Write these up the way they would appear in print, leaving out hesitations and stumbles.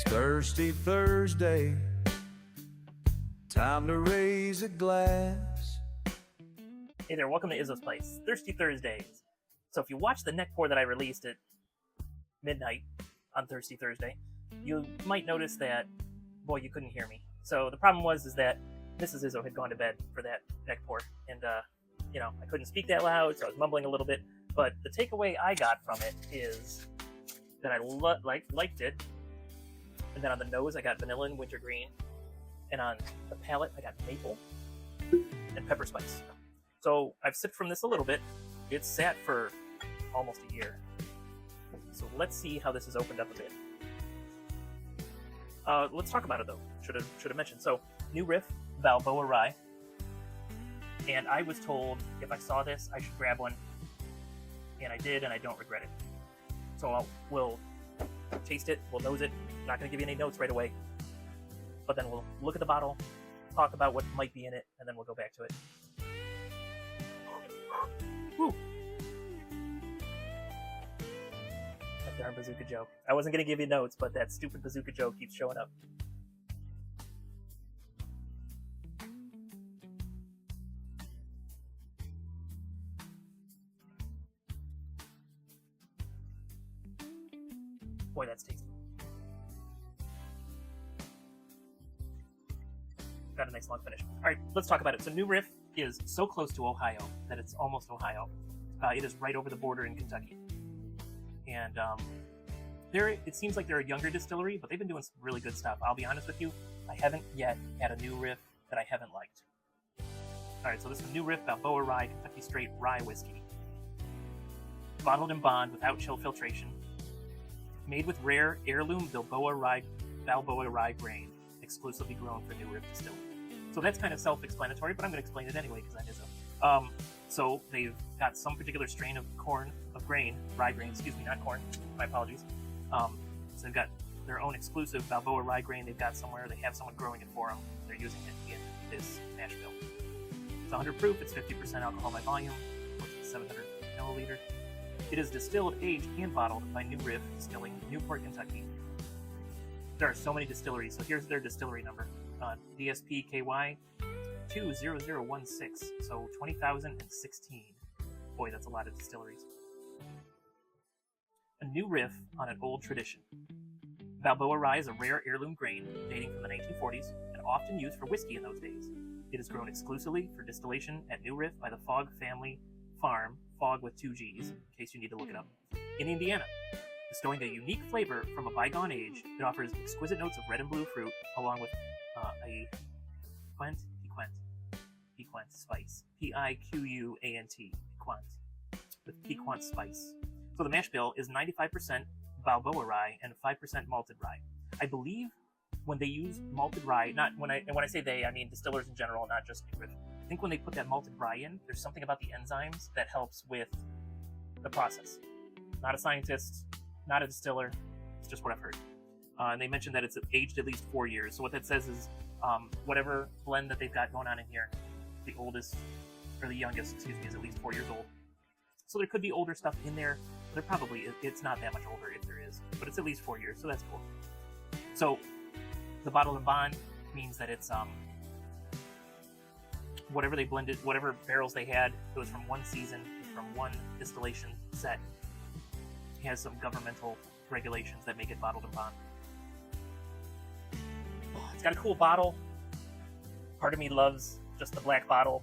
It's Thirsty Thursday. Time to raise a glass. Hey there, welcome to Izzo's Place, Thirsty Thursdays. So if you watch the neck pour that I released at midnight on Thirsty Thursday, you might notice that, boy, you couldn't hear me. So the problem is that Mrs. Izzo had gone to bed for that neck pour, and I couldn't speak that loud, so I was mumbling a little bit. But the takeaway I got from it is that I liked it. And then on the nose, I got vanilla and wintergreen. And on the palate, I got maple and pepper spice. So I've sipped from this a little bit. It's sat for almost a year. So let's see how this has opened up a bit. Let's talk about it though. Should have mentioned. So new Riff Balboa Rye. And I was told if I saw this, I should grab one. And I did, and I don't regret it. So we'll taste it, we'll nose it. I'm not going to give you any notes right away. But then we'll look at the bottle, talk about what might be in it, and then we'll go back to it. Woo! That darn bazooka joke. I wasn't going to give you notes, but that stupid bazooka joke keeps showing up. Boy, that's tasty. Got a nice long finish. All right, let's talk about it. So New Riff is so close to Ohio that it's almost Ohio. It is right over the border in Kentucky. And it seems like they're a younger distillery, but they've been doing some really good stuff. I'll be honest with you, I haven't yet had a New Riff that I haven't liked. All right, so this is New Riff Balboa Rye, Kentucky Straight Rye Whiskey. Bottled in bond without chill filtration. Made with rare heirloom Balboa Rye grain, exclusively grown for New Riff Distillery. So that's kind of self-explanatory, but I'm going to explain it anyway because I'm Izzo. So they've got some particular strain of rye grain, not corn, my apologies. So they've got their own exclusive Balboa rye grain they've got somewhere. They have someone growing it for them. They're using it in this mash bill. It's 100 proof, it's 50% alcohol by volume, it's 700 milliliter. It is distilled, aged, and bottled by New Riff Distilling, Newport, Kentucky. There are so many distilleries, so here's their distillery number. DSPKY 20016, so 20,016. Boy, that's a lot of distilleries. A new riff on an old tradition. Balboa Rye is a rare heirloom grain dating from the 1940s and often used for whiskey in those days. It is grown exclusively for distillation at New Riff by the Fogg family farm, Fogg with 2 G's, in case you need to look it up, in Indiana. Bestowing a unique flavor from a bygone age, it offers exquisite notes of red and blue fruit, along with a piquant spice. Piquant, piquant, with piquant spice. So the mash bill is 95% Balboa rye and 5% malted rye. I believe when they use malted rye, and when I say they, I mean distillers in general, not just New Riff. I think when they put that malted rye in, there's something about the enzymes that helps with the process. Not a scientist, not a distiller, it's just what I've heard. And they mentioned that it's aged at least 4 years. So what that says is whatever blend that they've got going on in here, the youngest, is at least 4 years old. So there could be older stuff in there. There probably is. It's not that much older if there is, but it's at least 4 years, so that's cool. So the bottle and bond means that it's whatever they blended, whatever barrels they had, it was from one season, from one distillation set. It has some governmental regulations that make it bottled and bond. It's got a cool bottle. Part of me loves just the black bottle.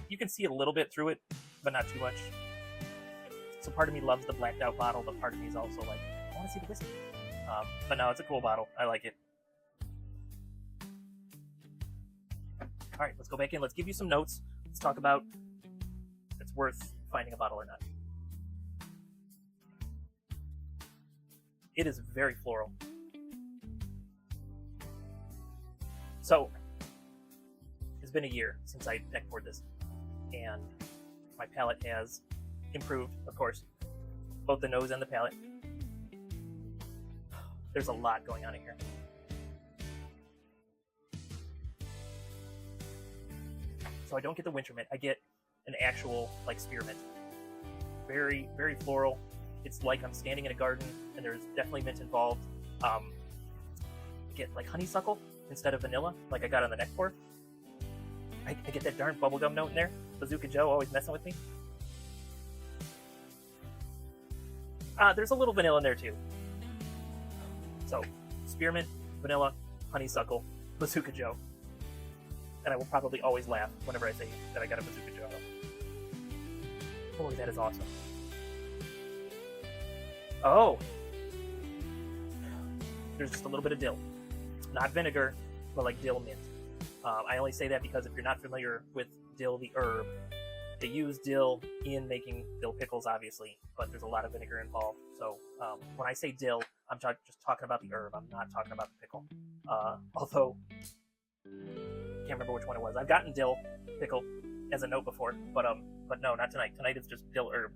You can see a little bit through it, but not too much. So part of me loves the blacked out bottle, but part of me is also like, I want to see the whiskey. But no, it's a cool bottle. I like it. All right, let's go back in. Let's give you some notes. Let's talk about if it's worth finding a bottle or not. It is very floral. So, it's been a year since I neck poured this, and my palate has improved, of course, both the nose and the palate. There's a lot going on in here. So I don't get the winter mint. I get an actual spearmint. Very, very floral. It's like I'm standing in a garden, and there's definitely mint involved. get like honeysuckle instead of vanilla, like I got on the neck pour. I get that darn bubblegum note in there. Bazooka Joe always messing with me. There's a little vanilla in there too. So, spearmint, vanilla, honeysuckle, Bazooka Joe. And I will probably always laugh whenever I say that I got a Bazooka Joe. Boy, that is awesome. Oh! There's just a little bit of dill. Not vinegar, but like dill mint. I only say that because if you're not familiar with dill, the herb, they use dill in making dill pickles, obviously, but there's a lot of vinegar involved. So when I say dill, I'm just talking about the herb. I'm not talking about the pickle. Although, can't remember which one it was. I've gotten dill pickle as a note before, but no, not tonight. Tonight it's just dill herb.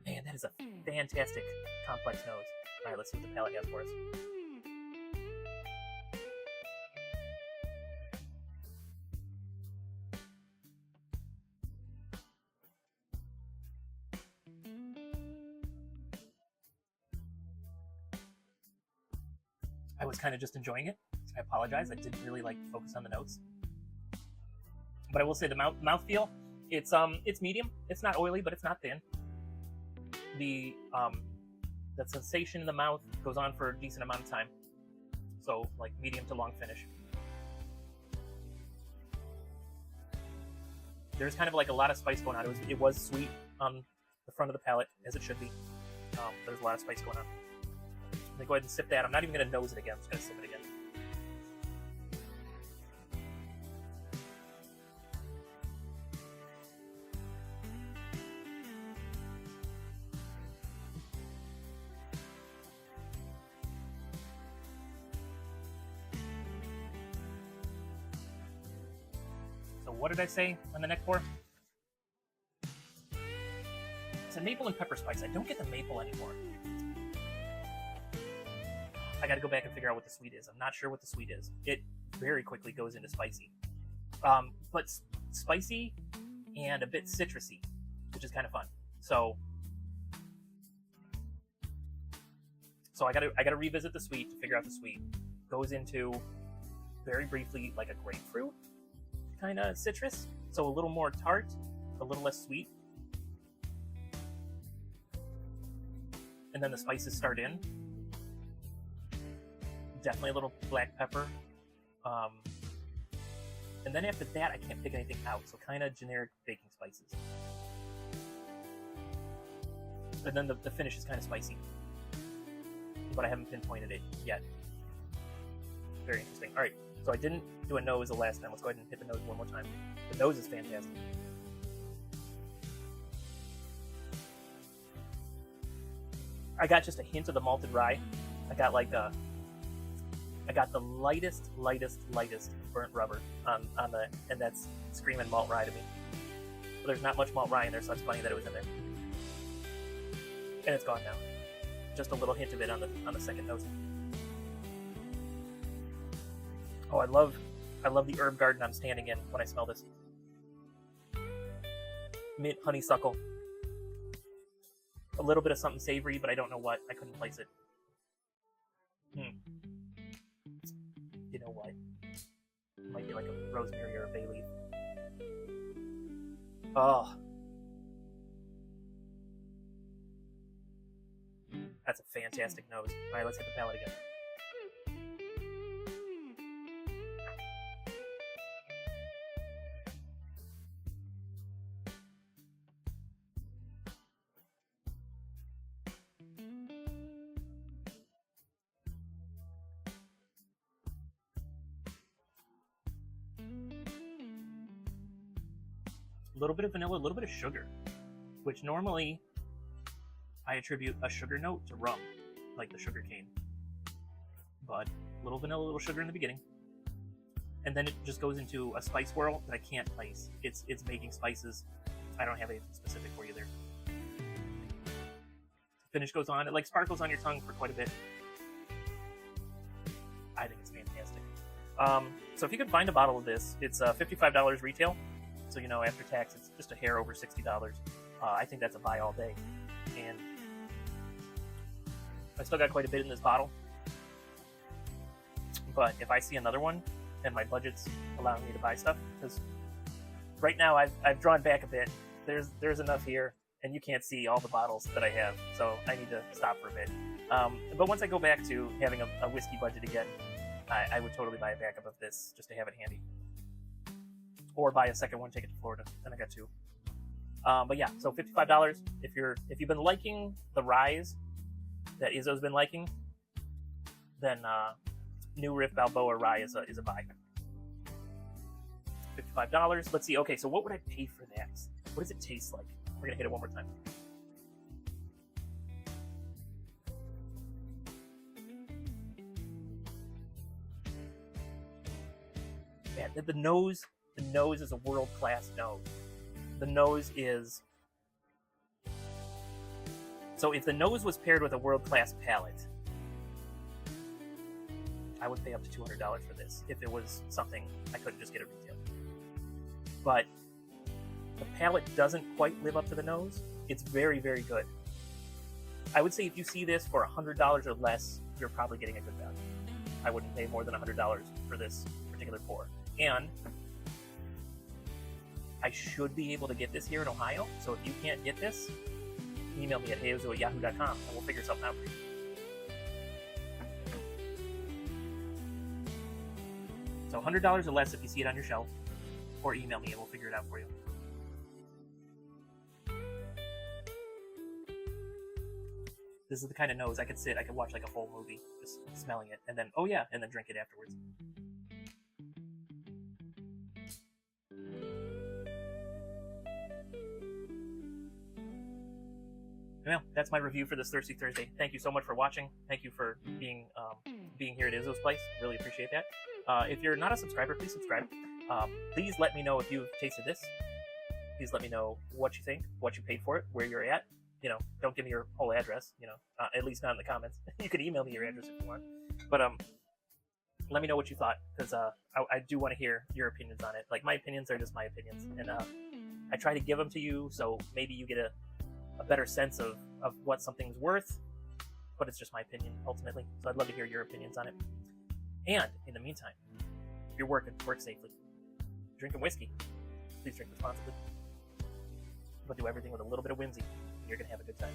Man, that is a fantastic complex nose. All right, let's see what the palate has for us. I was kind of just enjoying it. I apologize. I didn't really focus on the notes. But I will say the mouthfeel, it's medium. It's not oily, but it's not thin. The sensation in the mouth goes on for a decent amount of time. So like medium to long finish. There's kind of like a lot of spice going on. It was sweet on the front of the palate, as it should be. There's a lot of spice going on. Let me go ahead and sip that. I'm not even going to nose it again. I'm just going to sip it again. So what did I say on the neck pour? It's a maple and pepper spice. I don't get the maple anymore. I gotta go back and figure out what the sweet is. I'm not sure what the sweet is. It very quickly goes into spicy. But spicy and a bit citrusy, which is kind of fun. So I gotta revisit the sweet to figure out the sweet. Goes into, very briefly, like a grapefruit kind of citrus. So a little more tart, a little less sweet. And then the spices start in. Definitely a little black pepper. And then after that, I can't pick anything out. So kind of generic baking spices. And then the finish is kind of spicy. But I haven't pinpointed it yet. Very interesting. All right, so I didn't do a nose the last time. Let's go ahead and hit the nose one more time. The nose is fantastic. I got just a hint of the malted rye. I got the lightest burnt rubber on the, and that's screaming malt rye to me. But there's not much malt rye in there, so it's funny that it was in there. And it's gone now. Just a little hint of it on the second nose. Oh, I love the herb garden I'm standing in when I smell this. Mint, honeysuckle. A little bit of something savory, but I don't know what. I couldn't place it. You know what? It might be like a rosemary or a bay leaf. Oh. That's a fantastic nose. Alright, let's hit the palate again. A little bit of vanilla, a little bit of sugar, which normally I attribute a sugar note to rum, like the sugar cane. But a little vanilla, a little sugar in the beginning. And then it just goes into a spice swirl that I can't place. It's making spices. I don't have anything specific for you there. Finish goes on. It like sparkles on your tongue for quite a bit. I think it's fantastic. So if you could find a bottle of this, it's $55 retail. So, you know, after tax, it's just a hair over $60. I think that's a buy all day. And I still got quite a bit in this bottle. But if I see another one and my budget's allowing me to buy stuff, because right now I've drawn back a bit. There's enough here, and you can't see all the bottles that I have, so I need to stop for a bit. But once I go back to having a whiskey budget again, I would totally buy a backup of this just to have it handy. Or buy a second one, take it to Florida. Then I got two. But yeah, so $55. If you've been liking the ryes that Izzo's been liking, then new Riff Balboa Rye is a buy. $55. Let's see. Okay, so what would I pay for that? What does it taste like? We're gonna hit it one more time. Man, the nose is a world-class nose. The nose is... So if the nose was paired with a world-class palate, I would pay up to $200 for this if it was something I couldn't just get at retail. But the palate doesn't quite live up to the nose. It's very, very good. I would say if you see this for $100 or less, you're probably getting a good value. I wouldn't pay more than $100 for this particular pour. And I should be able to get this here in Ohio, so if you can't get this, email me at heyizzo@yahoo.com and we'll figure something out for you. So $100 or less if you see it on your shelf, or email me and we'll figure it out for you. This is the kind of nose I could watch like a whole movie just smelling it, and then, oh yeah, and then drink it afterwards. Well, that's my review for this Thirsty Thursday. Thank you so much for watching. Thank you for being here at Izzo's place. Really appreciate that. If you're not a subscriber, please subscribe. Please let me know if you've tasted this. Please let me know what you think, what you paid for it, where you're at. You know, don't give me your whole address, you know, at least not in the comments. You can email me your address if you want. But let me know what you thought, because I do want to hear your opinions on it. Like, my opinions are just my opinions. And I try to give them to you, so maybe you get a better sense of what something's worth, but it's just my opinion ultimately. So I'd love to hear your opinions on it. And in the meantime, if you're working, work safely. Drinking whiskey, please drink responsibly. But do everything with a little bit of whimsy. You're gonna have a good time.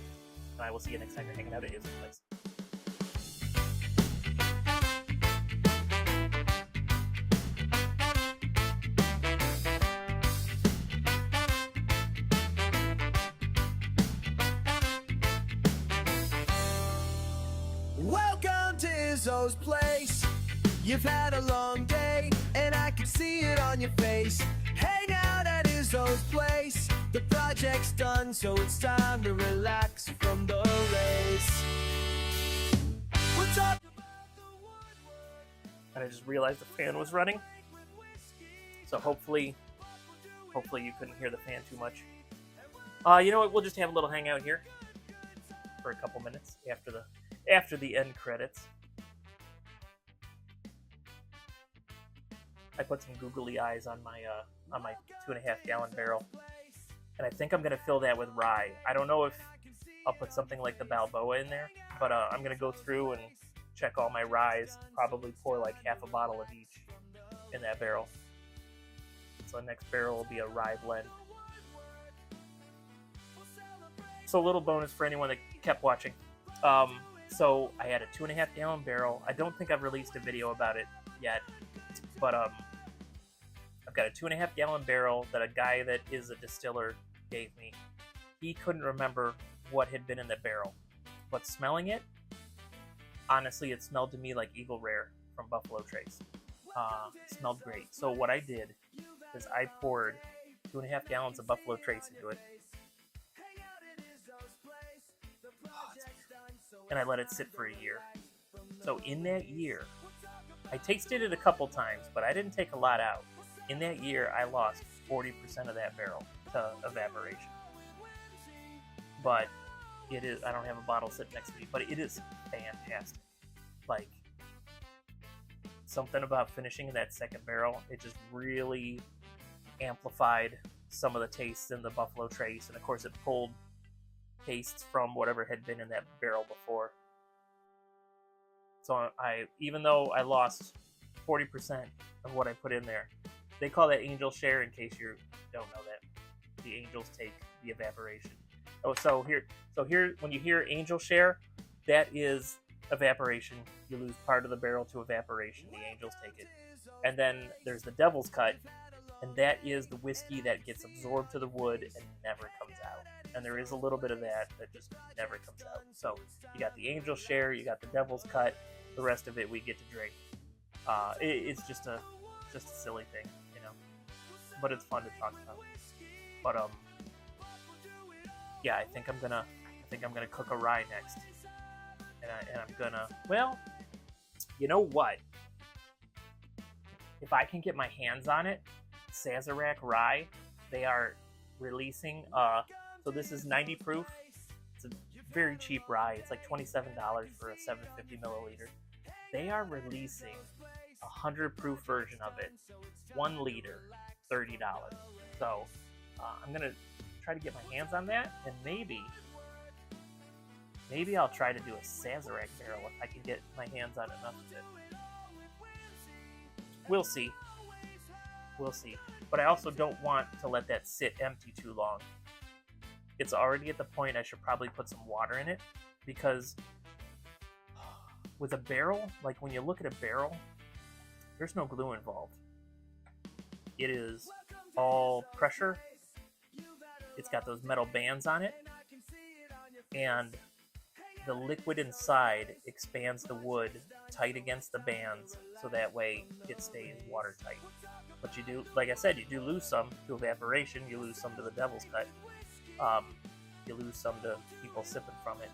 And I will see you next time you're hanging out at Izzo's place. Welcome to Izzo's place. You've had a long day, and I can see it on your face. Hang out at Izzo's place. The project's done, so it's time to relax from the race. We're talking about the woodwork. And I just realized the fan was running. So hopefully you couldn't hear the fan too much. You know what? We'll just have a little hangout here for a couple minutes after the end credits. I put some googly eyes on my 2.5 gallon barrel, and I think I'm gonna fill that with rye. I don't know if I'll put something like the Balboa in there, but I'm gonna go through and check all my ryes. Probably pour like half a bottle of each in that barrel. So the next barrel will be a rye blend. So a little bonus for anyone that kept watching. So I had a 2.5 gallon barrel. I don't think I've released a video about it yet, but I've got a 2.5 gallon barrel that a guy that is a distiller gave me. He couldn't remember what had been in the barrel, but smelling it, honestly, it smelled to me like Eagle Rare from Buffalo Trace. It smelled great. So what I did is I poured 2.5 gallons of Buffalo Trace into it. And I let it sit for a year. So in that year, I tasted it a couple times, but I didn't take a lot out. In that year, I lost 40% of that barrel to evaporation. But it is, I don't have a bottle sitting next to me, but it is fantastic. Like, something about finishing in that second barrel, it just really amplified some of the tastes in the Buffalo Trace, and of course it pulled tastes from whatever had been in that barrel before. So even though I lost 40% of what I put in there. They call that angel share, in case you don't know that. The angels take the evaporation. Oh, so here, when you hear angel share, that is evaporation. You lose part of the barrel to evaporation. The angels take it. And then there's the devil's cut, and that is the whiskey that gets absorbed to the wood and never comes out. And there is a little bit of that just never comes out. So you got the angel share, you got the devil's cut, the rest of it we get to drink. It's just a silly thing, you know, but it's fun to talk about. But yeah, I think I'm gonna cook a rye next, and I'm gonna, well, you know what? If I can get my hands on it, Sazerac Rye, they are releasing, so this is 90 proof. It's a very cheap rye. It's like $27 for a 750 milliliter. They are releasing a 100 proof version of it, 1 liter, $30. So I'm gonna try to get my hands on that, and maybe I'll try to do a Sazerac barrel if I can get my hands on enough of it. We'll see. We'll see. But I also don't want to let that sit empty too long. It's already at the point I should probably put some water in it, because with a barrel, like when you look at a barrel, there's no glue involved. It is all pressure. It's got those metal bands on it, and the liquid inside expands the wood tight against the bands, so that way it stays watertight. But you do, like I said, you do lose some to evaporation, you lose some to the devil's cut, you lose some to people sipping from it.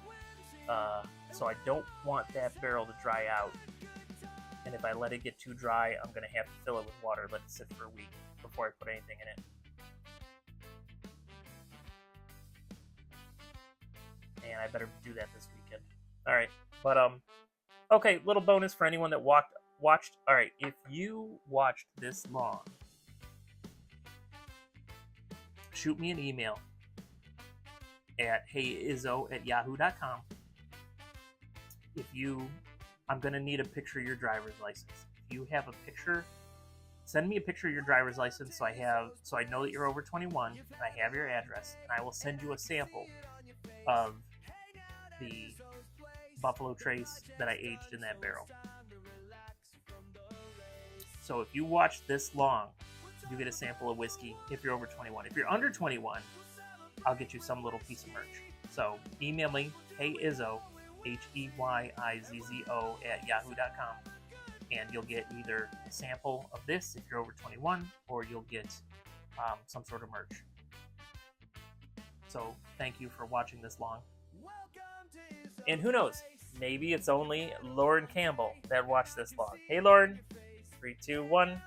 So I don't want that barrel to dry out, and if I let it get too dry, I'm going to have to fill it with water, let it sit for a week before I put anything in it. And I better do that this weekend. Alright, but okay, little bonus for anyone that watched. Alright, if you watched this long, shoot me an email at heyizzo@yahoo.com. I'm gonna need a picture of your driver's license. If you have a picture, send me a picture of your driver's license so I know that you're over 21 and I have your address, and I will send you a sample of the Buffalo Trace that I aged in that barrel. So if you watch this long, you get a sample of whiskey if you're over 21. If you're under 21, I'll get you some little piece of merch. So email me, Heyizzo, HEYIZZO @yahoo.com, and you'll get either a sample of this if you're over 21, or you'll get some sort of merch. So thank you for watching this long. And who knows, maybe it's only Lauren Campbell that watched this long. Hey Lauren, 3, 2, 1.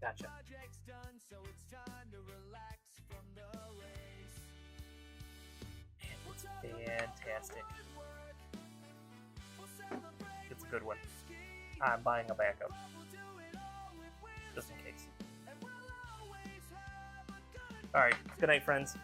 Gotcha. It's fantastic. It's a good one. I'm buying a backup, just in case. Alright, good night, friends.